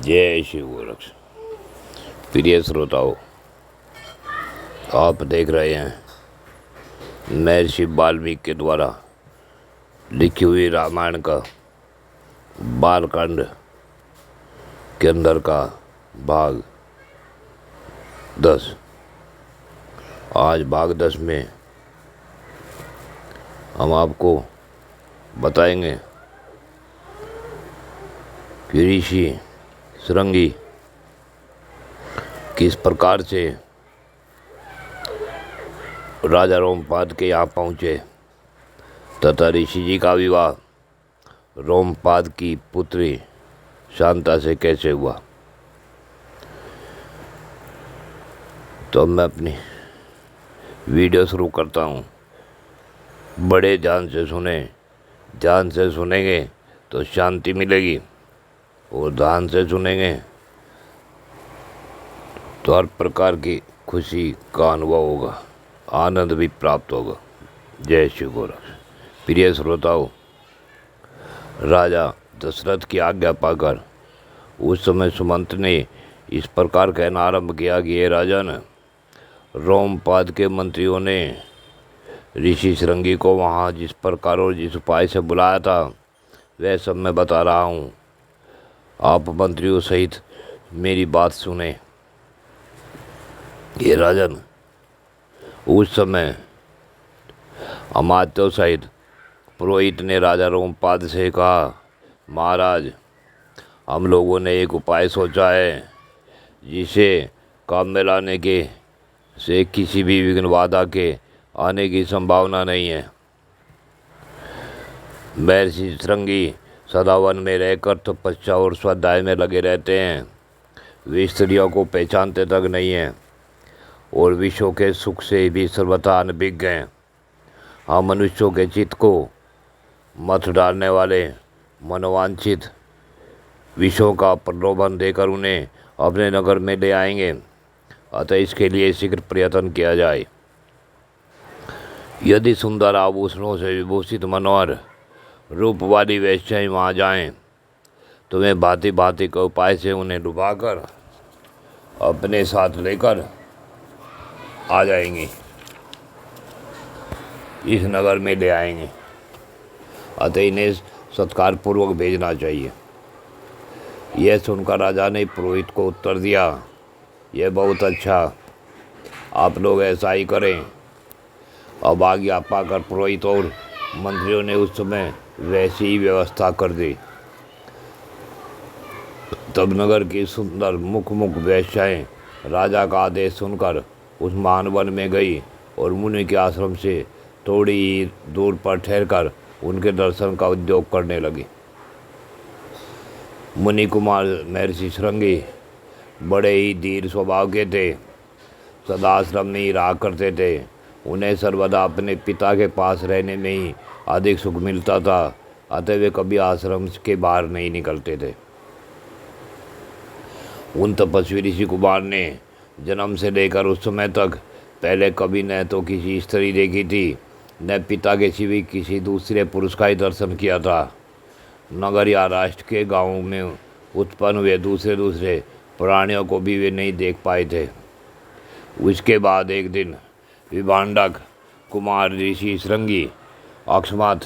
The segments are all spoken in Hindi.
जय शिव गोरक्ष। प्रिय श्रोताओं, आप देख रहे हैं महर्षि वाल्मीकि के द्वारा लिखी हुई रामायण का बालकांड के अंदर का भाग 10। आज भाग 10 में हम आपको बताएंगे कि ऋषि शृंगी किस प्रकार से राजा रोमपाद के यहाँ पहुँचे तथा ऋषि जी का विवाह रोमपाद की पुत्री शांता से कैसे हुआ। तो मैं अपनी वीडियो शुरू करता हूँ। बड़े ध्यान से सुने, ध्यान से सुनेंगे तो शांति मिलेगी और ध्यान से सुनेंगे तो हर प्रकार की खुशी का अनुभव होगा, आनंद भी प्राप्त होगा। जय शिव गोरक्ष। प्रिय श्रोताओं, राजा दशरथ की आज्ञा पाकर उस समय सुमंत ने इस प्रकार कहना आरंभ किया कि ये राजन, रोमपाद के मंत्रियों ने ऋषि शृंगी को वहाँ जिस प्रकार और जिस उपाय से बुलाया था वह सब मैं बता रहा हूँ। आप मंत्रियों सहित मेरी बात सुने। ये राजन, उस समय अमात्यों सहित पुरोहित ने राजा रोमपाद से कहा, महाराज, हम लोगों ने एक उपाय सोचा है जिसे काम में लाने के से किसी भी विघ्न बाधा के आने की संभावना नहीं है। महर्षि शृंगी सदा वन में रहकर तपस्या और स्वाध्याय में लगे रहते हैं। वे स्त्रियों को पहचानते तक नहीं हैं और विश्व के सुख से भी सर्वथा अनभिज्ञ हैं। हम मनुष्यों के चित्त को मत डालने वाले मनोवांछित विषयों का प्रलोभन देकर उन्हें अपने नगर में ले आएंगे। अतः इसके लिए शीघ्र प्रयत्न किया जाए। यदि सुंदर आभूषणों से विभूषित मनोहर रूप वाली वेश्याएं वहाँ जाएं तो वे भांति भांति के उपाय से उन्हें डुबाकर अपने साथ लेकर आ जाएंगी, इस नगर में ले आएंगे। अतः इन्हें सत्कार पूर्वक भेजना चाहिए। यह सुनकर राजा ने पुरोहित को उत्तर दिया, यह बहुत अच्छा, आप लोग ऐसा ही करें। अब आज्ञा पाकर पुरोहित और मंत्रियों ने उस समय वैसी ही व्यवस्था कर दी। तब नगर की सुंदर मुख वेश्याएं राजा का आदेश सुनकर उस महान वन में गई और मुनि के आश्रम से थोड़ी ही दूर पर ठहरकर उनके दर्शन का उद्योग करने लगी। मुनि कुमार महर्षि शृंगी बड़े ही धीर स्वभाव के थे, सदा आश्रम में ही रहा करते थे। उन्हें सर्वदा अपने पिता के पास रहने में ही अधिक सुख मिलता था। अतः वे कभी आश्रम के बाहर नहीं निकलते थे। उन तपस्वी ऋषि कुमार ने जन्म से लेकर उस समय तक पहले कभी न तो किसी स्त्री देखी थी, न पिता के सिवा किसी दूसरे पुरुष का ही दर्शन किया था। नगर या राष्ट्र के गांवों में उत्पन्न हुए दूसरे प्राणियों को भी वे नहीं देख पाए थे। उसके बाद एक दिन विभांडक कुमार ऋषि शृंगी अकस्मात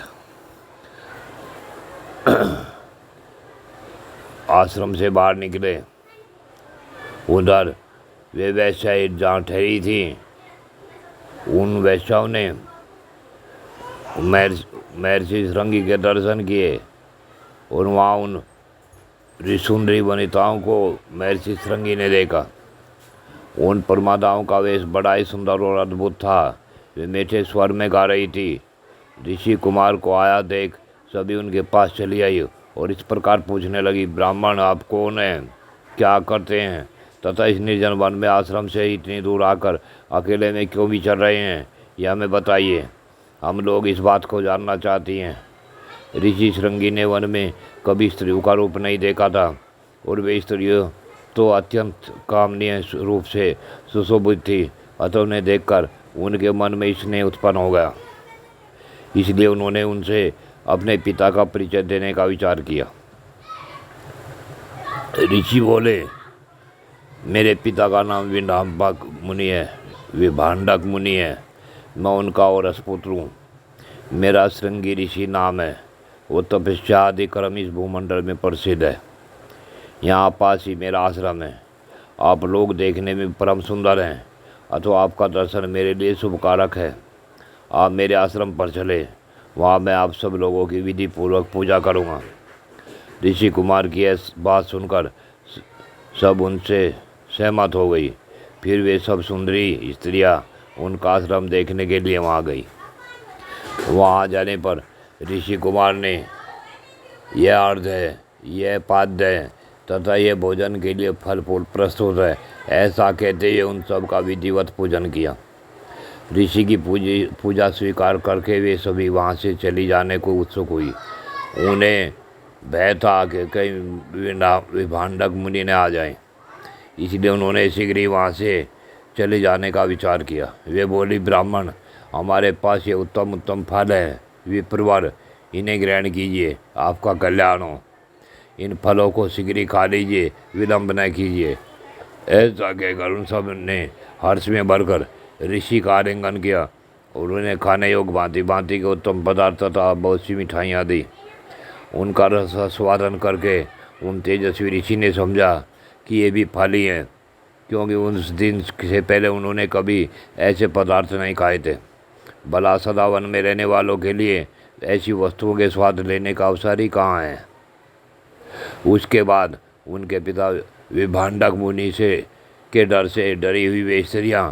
आश्रम से बाहर निकले। उधर वे वेश्याएं जहाँ ठहरी थी, उन वेश्याओं ने महर्षि शृंगी के दर्शन किए और वहाँ उन ऋषुंडरी वनिताओं को महर्षि शृंगी ने देखा। उन प्रमादाओं का वेश बड़ा ही सुंदर और अद्भुत था। वे मीठे स्वर में गा रही थी। ऋषि कुमार को आया देख सभी उनके पास चली आई और इस प्रकार पूछने लगी, ब्राह्मण, आप कौन हैं, क्या करते हैं तथा इस निर्जन वन में आश्रम से इतनी दूर आकर अकेले में क्यों विचर रहे हैं, यह हमें बताइए। हम लोग इस बात को जानना चाहती हैं। ऋषि शृंगी ने वन में कभी स्त्रियों का रूप नहीं देखा था और वे स्त्रियों तो अत्यंत कामनीय रूप से सुशोभित थी। अतः उन्हें देखकर उनके मन में स्नेह उत्पन्न हो गया। इसलिए उन्होंने उनसे अपने पिता का परिचय देने का विचार किया। ऋषि बोले, मेरे पिता का नाम विभांडक मुनि है, विभांडक मुनि है। मैं उनका और पुत्र हूँ। मेरा श्रृंगी ऋषि नाम है। वो तपस्या आदि कर्म इस भूमंडल में प्रसिद्ध है। यहाँ पास ही मेरा आश्रम है। आप लोग देखने में परम सुंदर हैं, अथवा आपका दर्शन मेरे लिए शुभकारक है। आप मेरे आश्रम पर चले, वहाँ मैं आप सब लोगों की विधि पूर्वक पूजा करूँगा। ऋषि कुमार की यह बात सुनकर सब उनसे सहमत हो गई। फिर वे सब सुंदरी स्त्रियाँ उनका आश्रम देखने के लिए वहाँ गई। वहाँ जाने पर ऋषि कुमार ने यह अर्घ है, यह पाद्य है तथा यह भोजन के लिए फल फूल प्रस्तुत है, ऐसा कहते हुए उन सब का विधिवत पूजन किया। ऋषि की पूजा स्वीकार करके वे सभी वहाँ से चली जाने को उत्सुक हुई। उन्हें भय था कि कहीं विभांडक मुनि न आ जाएं, इसलिए उन्होंने शीघ्र ही वहाँ से चले जाने का विचार किया। वे बोली, ब्राह्मण, हमारे पास ये उत्तम उत्तम फल है, विप्रवर, इन्हें ग्रहण कीजिए, आपका कल्याण हो। इन फलों को शीघ्र ही खा लीजिए, विलंब न कीजिए। ऐसा कहकर उन सब ने हर्ष में भरकर ऋषि का आलिंगन किया और उन्हें खाने योग्य भांति भांति के उत्तम पदार्थ तथा बहुत सी मिठाइयाँ दी। उनका रस स्वादन करके उन तेजस्वी ऋषि ने समझा कि ये भी फल ही हैं, क्योंकि उस दिन से पहले उन्होंने कभी ऐसे पदार्थ नहीं खाए थे। भला सदा वन में रहने वालों के लिए ऐसी वस्तुओं के स्वाद लेने का अवसर ही कहाँ है। उसके बाद उनके पिता विभांडक मुनि से के डर से डरी हुई वे स्त्रियाँ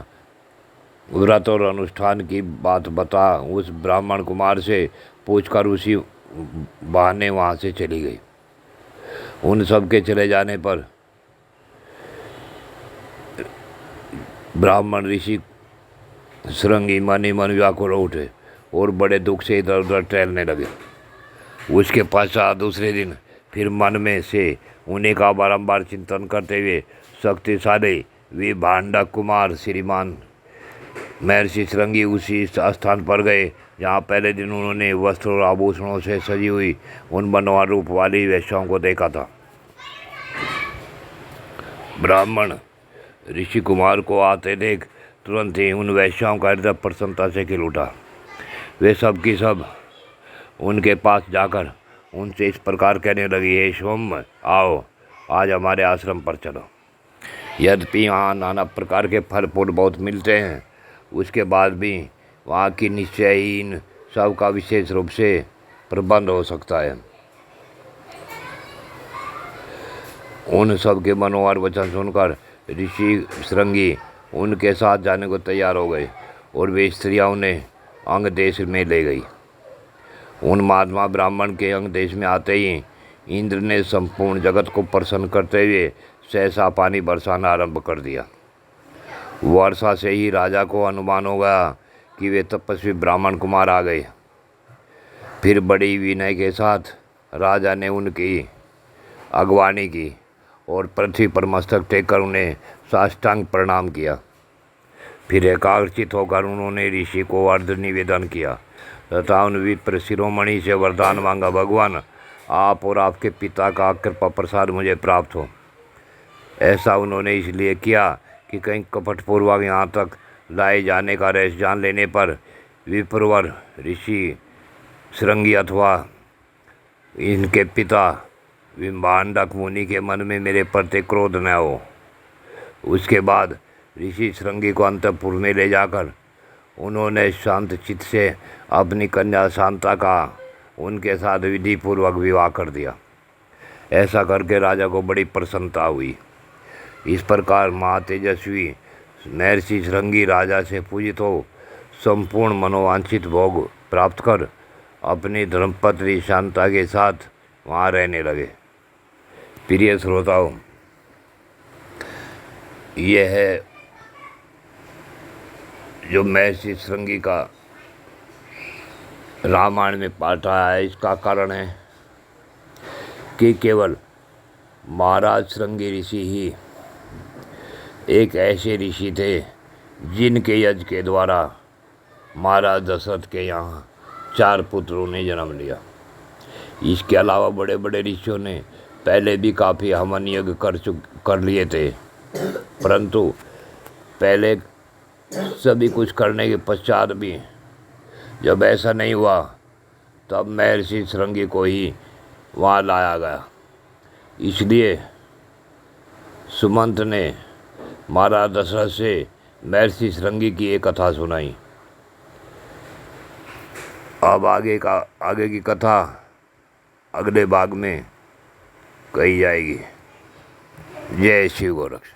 व्रत और अनुष्ठान की बात बता उस ब्राह्मण कुमार से पूछकर उसी बहाने वहाँ से चली गई। उन सब के चले जाने पर ब्राह्मण ऋषि श्रृंगी मन ही मन व्याकुल उठे और बड़े दुख से इधर उधर टहलने लगे। उसके पश्चात दूसरे दिन फिर मन में से उन्हीं का बारंबार चिंतन करते हुए शक्तिशाली विभांडक कुमार श्रीमान महर्षि श्रृंगी उसी स्थान पर गए जहाँ पहले दिन उन्होंने वस्त्र और आभूषणों से सजी हुई उन मनोहर रूप वाली वेश्याओं को देखा था। ब्राह्मण ऋषि कुमार को आते देख तुरंत ही उन वेश्याओं का हृदय प्रसन्नता से खिल उठा। वे सब की सब उनके पास जाकर उनसे इस प्रकार कहने लगी, हे सौम्य, आओ आज हमारे आश्रम पर चलो। यद्यपि यहाँ नाना प्रकार के फल फूल बहुत मिलते हैं, उसके बाद भी वहाँ की निश्चय ही इन सब का विशेष रूप से प्रबंध हो सकता है। उन सब के मनोहर वचन सुनकर ऋषि श्रृंगी उनके साथ जाने को तैयार हो गए और वे स्त्रियाँ उन्हें अंग देश में ले गई। उन महात्मा ब्राह्मण के अंग देश में आते ही इंद्र ने संपूर्ण जगत को प्रसन्न करते हुए सहसा पानी बरसाना आरंभ कर दिया। वर्षा से ही राजा को अनुमान हो गया कि वे तपस्वी ब्राह्मण कुमार आ गए। फिर बड़ी विनय के साथ राजा ने उनकी अगवानी की और पृथ्वी पर मस्तक टेककर उन्हें साष्टांग प्रणाम किया। फिर एकाग्रचित होकर उन्होंने ऋषि को अर्घ्य निवेदन किया तथा उन विप्र शिरोमणि से वरदान मांगा, भगवान, आप और आपके पिता का कृपा प्रसाद मुझे प्राप्त हो। ऐसा उन्होंने इसलिए किया कि कहीं कपटपूर्वक यहाँ तक लाए जाने का रहस्य जान लेने पर विप्रवर ऋषि श्रृंगी अथवा इनके पिता विभांडक मुनि के मन में मेरे प्रति क्रोध न हो। उसके बाद ऋषि श्रृंगी को अंतःपुर में ले जाकर उन्होंने शांत चित्त से अपनी कन्या शांता का उनके साथ विधि पूर्वक विवाह कर दिया। ऐसा करके राजा को बड़ी प्रसन्नता हुई। इस प्रकार महातेजस्वी महर्षि श्रृंगी राजा से पूजित हो संपूर्ण मनोवांछित भोग प्राप्त कर अपनी धर्मपत्नी शांता के साथ वहाँ रहने लगे। प्रिय श्रोताओं, यह है जो महर्षि श्रृंगी का रामायण में पाठ आया है। इसका कारण है कि केवल महाराज श्रृंगी ऋषि ही एक ऐसे ऋषि थे जिनके यज्ञ के द्वारा महाराज दशरथ के यहाँ 4 पुत्रों ने जन्म लिया। इसके अलावा बड़े बड़े ऋषियों ने पहले भी काफ़ी हवन यज्ञ कर लिए थे, परंतु पहले सभी कुछ करने के पश्चात भी जब ऐसा नहीं हुआ, तब महर्षि श्रृंगी को ही वहाँ लाया गया। इसलिए सुमंत ने महाराज दशरथ से महर्षि श्रृंगी की एक कथा सुनाई। अब आगे की कथा अगले भाग में कही जाएगी। जय शिव गोरक्ष।